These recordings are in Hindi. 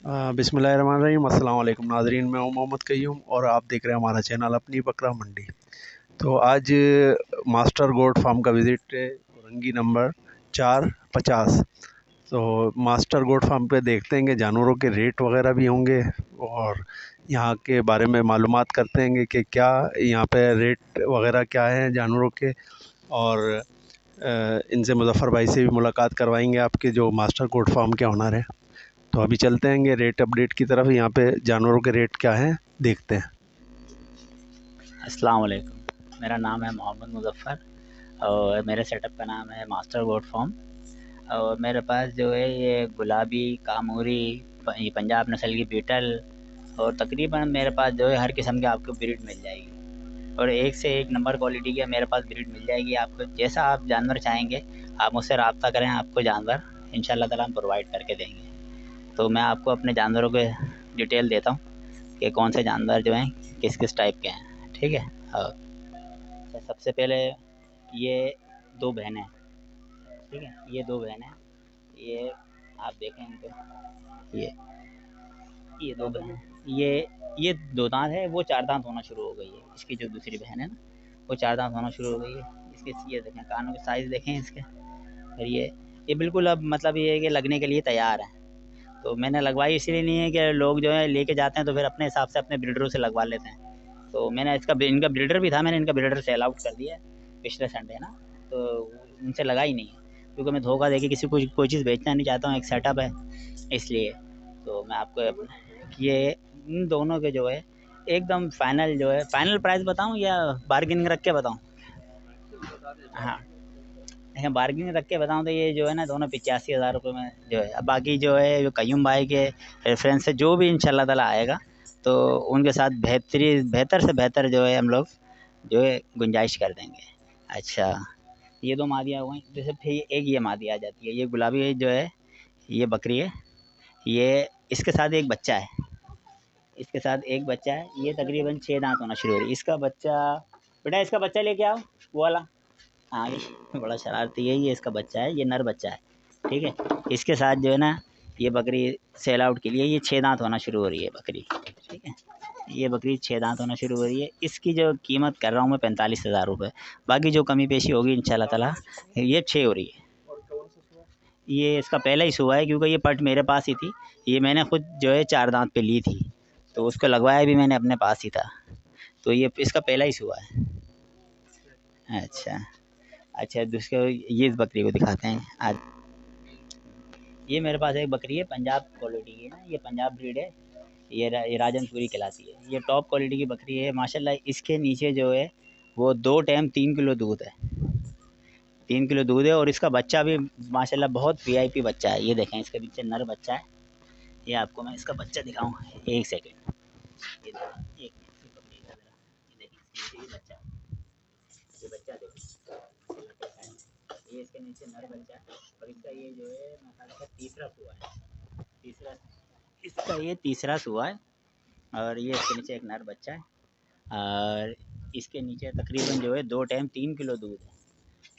बिस्मिल्लाहिर्रहमानिर्रहीम। अस्सलाम वालेकुम नाज़रीन, मैं हूं मोहम्मद कयूम और आप देख रहे हैं हमारा चैनल अपनी बकरा मंडी। तो आज मास्टर गोट फार्म का विज़िट है, रंगी नंबर 450। तो मास्टर गोट फार्म पे देखते हैं कि जानवरों के रेट वगैरह भी होंगे और यहाँ के बारे में मालूमात करते हैं कि क्या यहाँ पे रेट वगैरह क्या हैं जानवरों के। और इनसे मुज़फ़्फ़र भाई से भी मुलाकात करवाएंगे, आपके जो मास्टर गोट फार्म के ऑनर हैं। तो अभी चलते हैं रेट अपडेट की तरफ। यहाँ पे जानवरों के रेट क्या हैं देखते हैं। अस्सलाम वालेकुम, मेरा नाम है मोहम्मद मुज़फ़्फ़र और मेरे सेटअप का नाम है मास्टर गोट फार्म। और मेरे पास जो है ये गुलाबी, कामूरी, ये पंजाब नस्ल की बीटल और तकरीबन मेरे पास जो है हर किस्म की आपको ब्रीड मिल जाएगी और एक से एक नंबर क्वालिटी की मेरे पास ब्रीड मिल जाएगी। आपको जैसा आप जानवर चाहेंगे आप मुझसे रब्ता करें, आपको जानवर इंशाल्लाह ताला हम प्रोवाइड करके देंगे। तो मैं आपको अपने जानवरों के डिटेल देता हूँ कि कौन से जानवर जो हैं किस किस टाइप के हैं, ठीक है। और अच्छा, सबसे पहले ये दो बहनें, ठीक है, ये दो बहनें, ये आप देखें इनको, ये दो बहनें, ये दो दांत है, वो चार दांत होना शुरू हो गई है। इसकी जो दूसरी बहन है ना, वो चार दांत होना शुरू हो गई है। इसके ये देखें, कानों के साइज़ देखें इसके। और ये बिल्कुल अब मतलब ये है कि लगने के लिए तैयार है। तो मैंने लगवाई इसलिए नहीं है कि लोग जो है लेके जाते हैं तो फिर अपने हिसाब से अपने ब्रीडरों से लगवा लेते हैं। तो मैंने इनका ब्रीडर भी था, मैंने इनका ब्रीडर सेल आउट कर दिया है पिछले संडे ना। तो उनसे लगा ही नहीं है क्योंकि मैं धोखा देके किसी को कोई चीज़ बेचना नहीं चाहता हूँ, एक सेटअप है इसलिए। तो मैं आपको ये इन दोनों के जो है एकदम फाइनल जो है, फाइनल प्राइस बताऊँ या बार्गेनिंग रख के बताऊँ? हाँ, लेकिन बार्गेनिंग रख के बताऊँ तो ये जो है ना दोनों 85,000 रुपये में जो है। अब बाकी जो है जो कयूम भाई के रेफरेंस से जो भी इंशाल्लाह ताला आएगा तो उनके साथ बेहतर से बेहतर जो है हम लोग जो है गुंजाइश कर देंगे। अच्छा, ये दो मादियाँ हो गई, जैसे फिर एक ये मादी आ जाती है, ये गुलाबी जो है, ये बकरी है, ये इसके साथ एक बच्चा है, इसके साथ एक बच्चा है, ये तकरीबन 6 दाँत होना शुरू हो रही है। इसका बच्चा, बेटा इसका बच्चा लेके आओ, वो वाला। हाँ, ये बड़ा शरारती है, ये इसका बच्चा है, ये नर बच्चा है, ठीक है। इसके साथ जो है ना ये बकरी सेल आउट के लिए ये 6 दाँत होना शुरू हो रही है बकरी, ठीक है। ये बकरी 6 दाँत होना शुरू हो रही है। इसकी जो कीमत कर रहा हूँ मैं 45,000 रुपये। बाकी जो कमी पेशी होगी इंशाल्लाह ताला ये 6 हो रही है। ये इसका पहला ही हुआ है क्योंकि ये पट मेरे पास ही थी। ये मैंने खुद जो है 4 दाँत पे ली थी, तो उसको लगवाया भी मैंने अपने पास ही था। तो ये इसका पहला ही हुआ है। अच्छा, अच्छा, दूसरे ये इस बकरी को दिखाते हैं आज। ये मेरे पास एक बकरी है, पंजाब क्वालिटी की है ना, ये पंजाब ब्रीड है। ये राजनपुरी कहलाती है। ये टॉप क्वालिटी की बकरी है माशाल्लाह। इसके नीचे जो है वो 2 टाइम 3 किलो दूध है, 3 किलो दूध है। और इसका बच्चा भी माशाल्लाह बहुत वीआईपी बच्चा है। ये देखें इसके पीछे नर बच्चा है। ये आपको मैं इसका बच्चा दिखाऊँ, एक सेकेंड। ये देखें, एक मिनट, ये पकड़िएगा ज़रा, ये देखें इसके नीचे ये बच्चा, ये बच्चा देखें, ये इसके नीचे नर बच्चा है। और इसका ये जो है मेरे ख्याल से तीसरा हुआ है, तीसरा, इसका ये तीसरा हुआ है। और ये इसके नीचे एक नर बच्चा है। और इसके नीचे तकरीबन जो है 2 टाइम 3 किलो दूध है।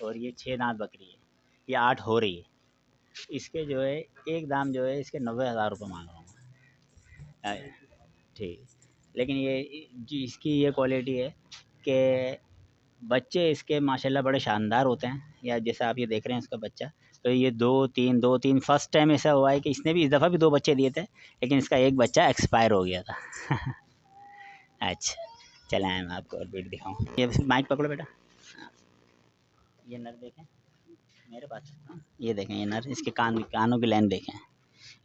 और ये 6 दांत बकरी है, ये 8 हो रही है। इसके जो है एक दाम जो है इसके 90,000 रुपये मांग रहा हूँ मैं। ठीक, लेकिन ये जी इसकी ये क्वालिटी है कि बच्चे इसके माशाल्लाह बड़े शानदार होते हैं। या जैसा आप ये देख रहे हैं इसका बच्चा, तो ये दो तीन फर्स्ट टाइम ऐसा हुआ है कि इसने भी इस दफ़ा भी 2 बच्चे दिए थे, लेकिन इसका एक बच्चा एक्सपायर हो गया था। अच्छा, चलें मैं आपको और बीट दिखाऊँ। ये माइक पकड़ो बेटा। हाँ, ये नर देखें मेरे पास, ये देखें ये नर, इसके कानों की लाइन देखें।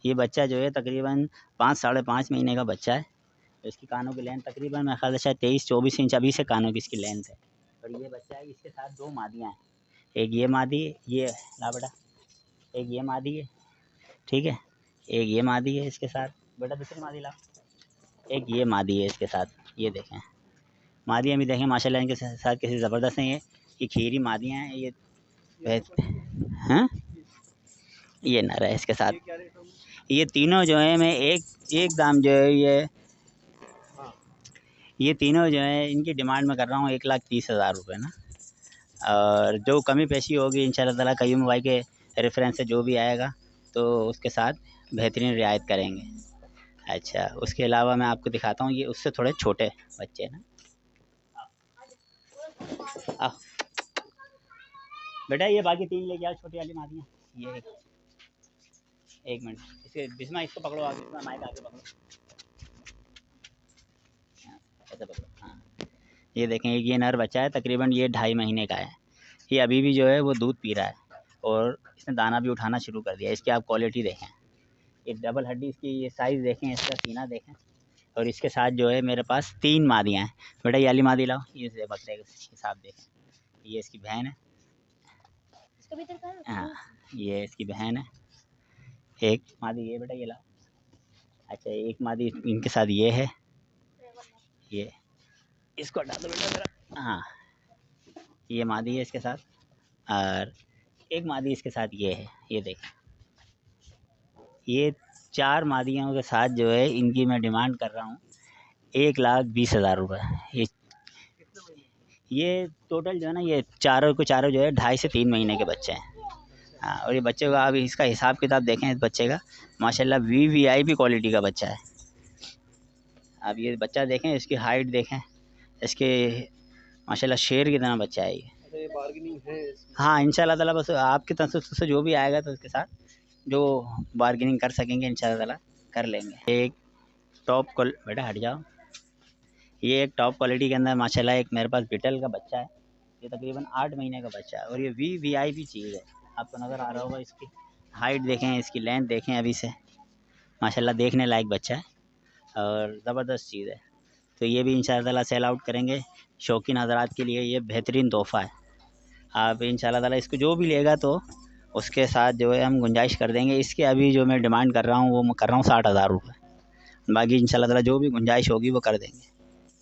ये बच्चा जो है तकरीबन 5 साढ़े 5 महीने का बच्चा है। तो इसकी कानों की लेंथ तकरीबन मेरे ख्याल से शायद 23-24 इंच अभी से कानों की इसकी लेंथ है। और ये बच्चा है, इसके साथ 2 मादियाँ हैं। एक ये मादी है, ये ला बेटा, एक ये मादी है, ठीक है, एक ये मादी है इसके साथ। बेटा दूसरी मादी ला, एक ये मादी है इसके साथ। ये देखें मादियाँ भी देखें माशाल्लाह, इनके साथ कैसी ज़बरदस्त हैं। ये खीरी मादियाँ हैं। ये हाँ, ये नर है इसके साथ। ये तीनों जो है मैं एक दाम जो है ये तीनों जो है इनकी डिमांड में कर रहा हूँ 1,30,000 रुपये ना। और जो कमी पेशी होगी इंशाल्लाह ताला कयूम भाई के रेफरेंस से जो भी आएगा तो उसके साथ बेहतरीन रियायत करेंगे। अच्छा, उसके अलावा मैं आपको दिखाता हूँ, ये उससे थोड़े छोटे बच्चे हैं ना। आओ बेटा, ये बाकी 3 लेके आओ, छोटी वाली मादियाँ। ये एक मिनट, इसे बिस्मा इसको पकड़ो, आगे बिस्मा माइक आगे पकड़ो, ऐसे पकड़ो, हाँ। ये देखें, एक ये नर बच्चा है, तकरीबन ये 2.5 महीने का है। ये अभी भी जो है वो दूध पी रहा है और इसने दाना भी उठाना शुरू कर दिया। इसकी आप क्वालिटी देखें, ये डबल हड्डी, इसकी ये साइज़ देखें, इसका सीना देखें। और इसके साथ जो है मेरे पास 3 मादियाँ हैं। बेटा ये वाली मादी लाओ, ये बकरे का हिसाब देखें। ये इसकी बहन है, हाँ, ये इसकी बहन है। एक मादी ये बेटा, ये लाओ। अच्छा, एक मादी इनके साथ ये है, ये इसको हटा दो बेटा ज़रा, हाँ। ये मादी है इसके साथ, और एक मादी इसके साथ ये है, ये देखें। ये 4 मादियों के साथ जो है इनकी मैं डिमांड कर रहा हूँ 1,20,000 रुपये। ये टोटल जो है ना, ये चारों को चारों जो है 2.5 से 3 महीने के बच्चे हैं। हाँ, और ये बच्चे का आप इसका हिसाब किताब देखें, इस बच्चे का माशाल्लाह वीवीआईपी क्वालिटी का बच्चा है। आप ये बच्चा देखें, इसकी हाइट देखें, इसके माशाल्लाह शेर की तरह बच्चा है ये। अच्छा, ये बार्गेनिंग है हाँ, इंशाल्लाह ताला, बस आपकी तरफ से जो भी आएगा तो उसके साथ जो बार्गेनिंग कर सकेंगे इंशाल्लाह ताला कर लेंगे। एक टॉप बेटा हट जाओ। ये एक टॉप क्वालिटी के अंदर माशाल्लाह एक मेरे पास बीटल का बच्चा है। ये तकरीबन 8 महीने का बच्चा है और ये वीवीआईपी चीज़ है। आपको नज़र आ रहा होगा, इसकी हाइट देखें, इसकी लेंथ देखें, अभी से माशाल्लाह देखने लायक बच्चा है और ज़बरदस्त चीज़ है। तो ये भी इंशाल्लाह ताला सेल आउट करेंगे। शौकीन हज़रात के लिए ये बेहतरीन तोहफ़ा है। आप इंशाल्लाह ताला इसको जो भी लेगा तो उसके साथ जो है हम गुंजाइश कर देंगे। इसके अभी जो मैं डिमांड कर रहा हूँ वो मैं कर रहा हूँ 60,000 रुपये। बाकी इंशाल्लाह ताला जो भी गुंजाइश होगी वो कर देंगे।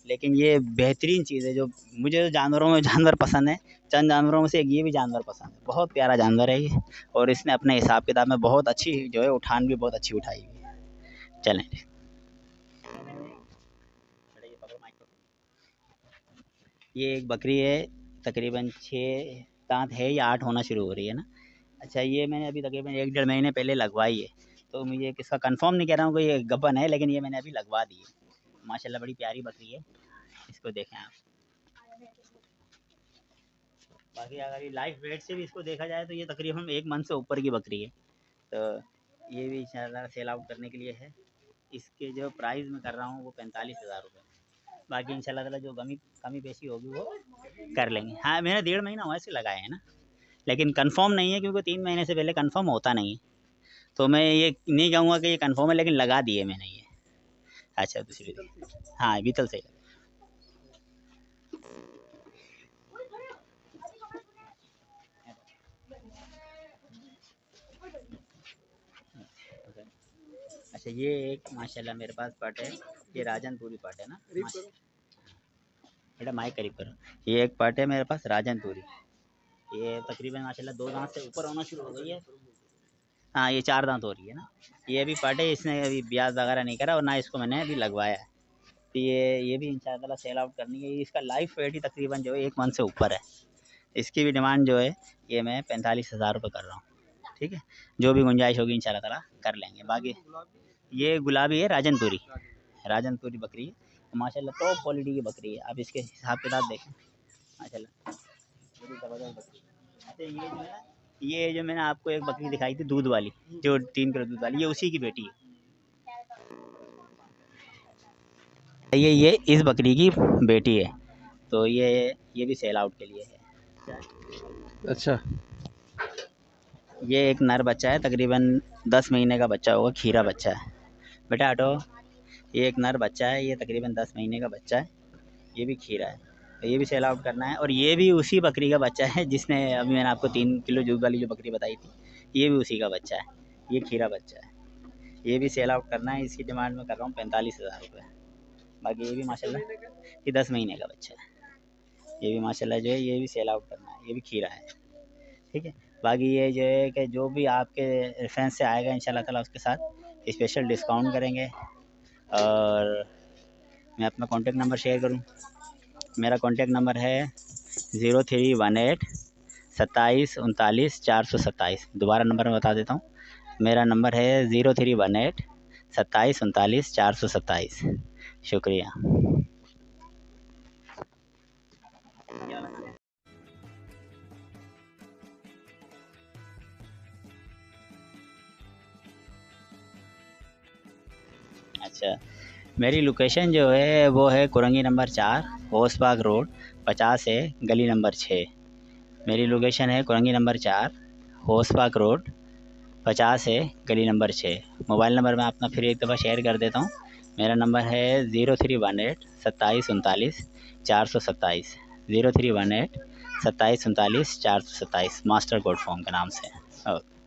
लेकिन ये बेहतरीन चीज़ है, जो मुझे तो जानवरों में जानवर पसंद है, चंद जानवरों में से एक ये भी जानवर पसंद है। बहुत प्यारा जानवर है ये, और इसने अपने हिसाब किताब में बहुत अच्छी जो है उठान भी बहुत अच्छी उठाई हुई है। चलें, ये एक बकरी है, तकरीबन 6 दांत है या 8 होना शुरू हो रही है ना। अच्छा, ये मैंने अभी तकरीबन 1-1.5 महीने पहले लगवाई है, तो मुझे किसका कंफर्म नहीं कह रहा हूँ कि ये गब्बन है, लेकिन ये मैंने अभी लगवा दी है। माशाल्लाह बड़ी प्यारी बकरी है, इसको देखें आप। बाकी अगर ये लाइफ वेट से भी इसको देखा जाए तो ये तकरीबन 1 मंथ से ऊपर की बकरी है। तो ये भी इंशाल्लाह सेल आउट करने के लिए है। इसके जो प्राइस मैं कर रहा हूँ वो 45,000 रुपये। बाकी इंशाल्लाह ताला जो कमी पेशी होगी वो कर लेंगे। हाँ, मैंने 1.5 महीना हुआ इसे लगाए हैं ना, लेकिन कंफर्म नहीं है क्योंकि 3 महीने से पहले कंफर्म होता नहीं है। तो मैं ये नहीं कहूँगा कि ये कंफर्म है, लेकिन लगा दिए मैंने ये। अच्छा, दूसरी, हाँ, बीतल से। अच्छा, ये एक माशाल्लाह मेरे पास पट है, ये राजनपुरी पट है ना। बेटा माइक करीब करो। ये एक पट है मेरे पास राजनपुरी, ये तकरीबन माशाल्लाह 2 दांत से ऊपर होना शुरू हो गई है। हाँ, ये 4 दांत हो रही है ना। ये अभी पट है, इसने अभी ब्याज वगैरह नहीं करा और ना इसको मैंने अभी लगवाया है। तो ये भी इंशाल्लाह ताला सेल आउट करनी है। इसका लाइफ वेट ही तकरीबन जो है 1 मंथ से ऊपर है। इसकी भी डिमांड जो है ये मैं 45,000 रुपये कर रहा हूँ। ठीक है, जो भी गुंजाइश होगी इंशाल्लाह ताला कर लेंगे। बाकी ये गुलाबी है, राजनपुरी बकरी है, माशाल्लाह टॉप क्वालिटी की बकरी है। आप इसके हिसाब किताब देखें, माशाल्लाह बड़ी ज़बरदस्त बकरी है। अच्छा, ये जो है ना, ये जो मैंने आपको एक बकरी दिखाई थी दूध वाली, जो 3 किलो दूध वाली, ये उसी की बेटी है। ये इस बकरी की बेटी है। तो ये भी सेल आउट के लिए है। अच्छा, ये एक नर बच्चा है, तकरीबन 10 महीने का बच्चा होगा, खीरा बच्चा है। बेटा हटो। ये एक नर बच्चा है, ये तकरीबन 10 महीने का बच्चा है, ये भी खीरा है। तो ये भी सेल आउट करना है। और ये भी उसी बकरी का बच्चा है जिसने अभी मैंने आपको 3 किलो दूध वाली जो बकरी बताई थी, ये भी उसी का बच्चा है, ये खीरा बच्चा है। ये भी सेल आउट करना है। इसकी डिमांड में कर रहा हूँ 45,000 रुपये। बाकी ये भी माशाल्लाह ये 10 महीने का बच्चा है, ये भी माशाल्लाह जो है ये भी सेल आउट करना है, ये भी खीरा है। ठीक है, बाकी ये जो है कि जो भी आपके रेफरेंस से आएगा इंशाल्लाह ताला उसके साथ स्पेशल डिस्काउंट करेंगे। और मैं अपना कॉन्टैक्ट नंबर शेयर करूँ, मेरा कॉन्टैक्ट नंबर है 0318 27 39 427। दोबारा नंबर मैं बता देता हूँ, मेरा नंबर है 0318 27 39 427। शुक्रिया। अच्छा, मेरी लोकेशन जो है वो है कुरंगी नंबर 4, होसबाग रोड, 50 है, गली नंबर 6। मेरी लोकेशन है कुरंगी नंबर 4, होसबाग रोड, 50 है, गली नंबर 6। मोबाइल नंबर मैं अपना फिर एक दफ़ा शेयर कर देता हूँ। मेरा नंबर है 0318 27 39 427, 0318 27 39 427, मास्टर गोड फॉर्म के नाम से। ओके।